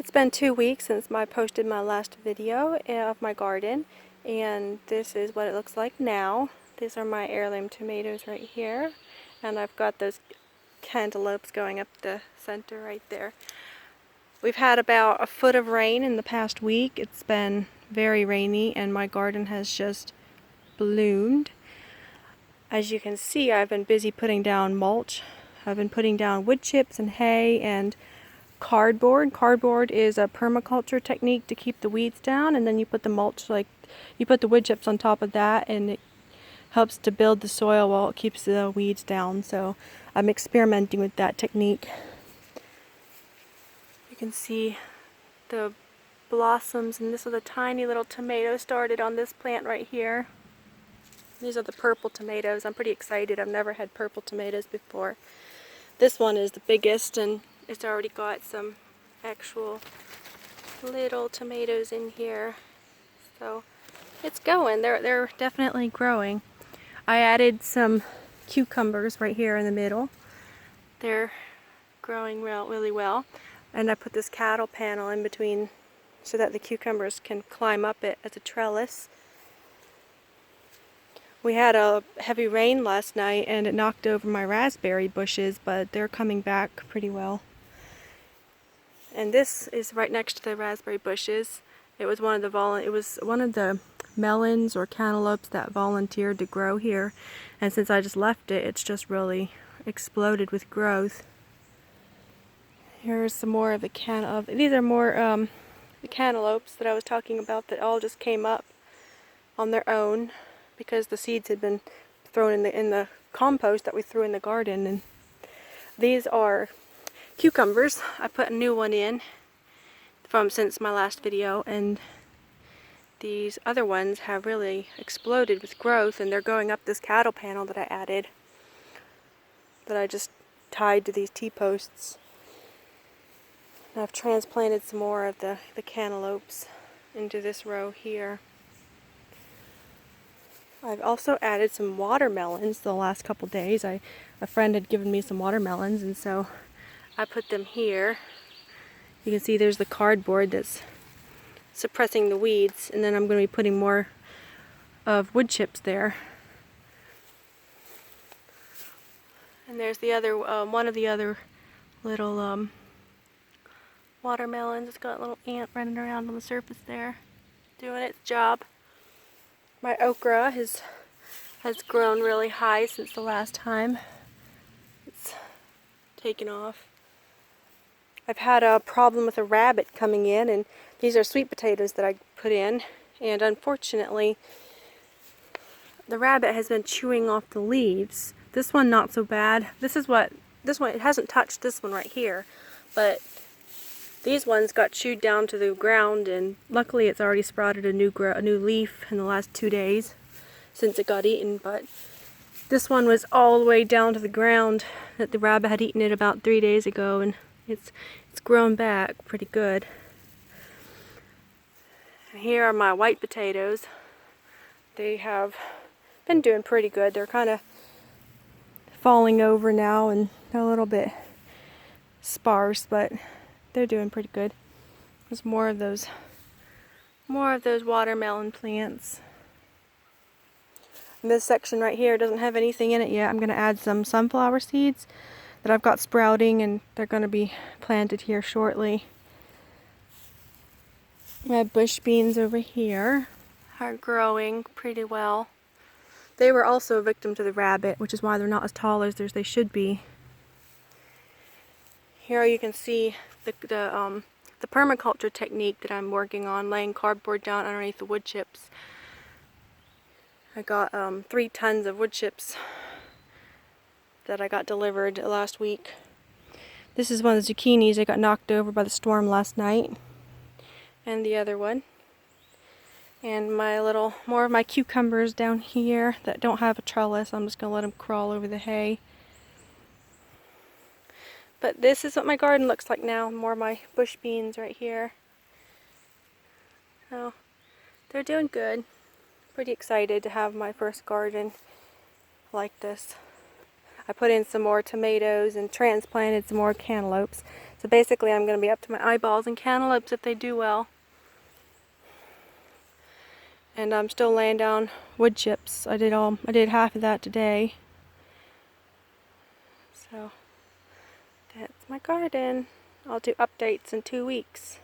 It's been 2 weeks since I posted my last video of my garden, and this is what it looks like now. These are my heirloom tomatoes right here, and I've got those cantaloupes going up the center right there. We've had about a foot of rain in the past week. It's been very rainy and my garden has just bloomed. As you can see, I've been busy putting down mulch. I've been putting down wood chips and hay and cardboard. Cardboard is a permaculture technique to keep the weeds down, and then you put the mulch, like you put the wood chips on top of that, and it helps to build the soil while it keeps the weeds down. So I'm experimenting with that technique. You can see the blossoms, and this is a tiny little tomato started on this plant right here. These are the purple tomatoes. I'm pretty excited. I've never had purple tomatoes before. This one is the biggest, and it's already got some actual little tomatoes in here. So it's going. They're definitely growing. I added some cucumbers right here in the middle. They're growing really well. And I put this cattle panel in between so that the cucumbers can climb up it as a trellis. We had a heavy rain last night and it knocked over my raspberry bushes, but they're coming back pretty well. And this is right next to the raspberry bushes. It was one of the melons or cantaloupes that volunteered to grow here, and since I just left it, it's just really exploded with growth. Here's some more of the cantaloupe. These are more the cantaloupes that I was talking about that all just came up on their own because the seeds had been thrown in the compost that we threw in the garden. And these are cucumbers. I put a new one in since my last video, and these other ones have really exploded with growth, and they're going up this cattle panel that I added, that I just tied to these T-posts. And I've transplanted some more of the cantaloupes into this row here. I've also added some watermelons the last couple days. A friend had given me some watermelons, and so I put them here. You can see there's the cardboard that's suppressing the weeds, and then I'm going to be putting more of wood chips there. And there's the other one of the other little watermelons. It's got a little ant running around on the surface there, doing its job. My okra has grown really high since the last time. It's taken off. I've had a problem with a rabbit coming in, and these are sweet potatoes that I put in, and unfortunately the rabbit has been chewing off the leaves. This one not so bad. This one, it hasn't touched this one right here, but these ones got chewed down to the ground, and luckily it's already sprouted a new leaf in the last 2 days since it got eaten. But this one was all the way down to the ground, that the rabbit had eaten it about 3 days ago, and it's grown back pretty good. And here are my white potatoes. They have been doing pretty good. They're kind of falling over now and a little bit sparse, but they're doing pretty good. There's more of those watermelon plants. And this section right here doesn't have anything in it yet. I'm going to add some sunflower seeds that I've got sprouting, and they're going to be planted here shortly. My bush beans over here are growing pretty well. They were also a victim to the rabbit, which is why they're not as tall as they should be. Here you can see the permaculture technique that I'm working on, laying cardboard down underneath the wood chips. I got 3 tons of wood chips that I got delivered last week. This is one of the zucchinis that got knocked over by the storm last night, and the other one. And more of my cucumbers down here that don't have a trellis. I'm just going to let them crawl over the hay. But this is what my garden looks like now. More of my bush beans right here. So they're doing good. Pretty excited to have my first garden like this. I put in some more tomatoes and transplanted some more cantaloupes. So basically I'm going to be up to my eyeballs in cantaloupes if they do well. And I'm still laying down wood chips. I did half of that today. So that's my garden. I'll do updates in 2 weeks.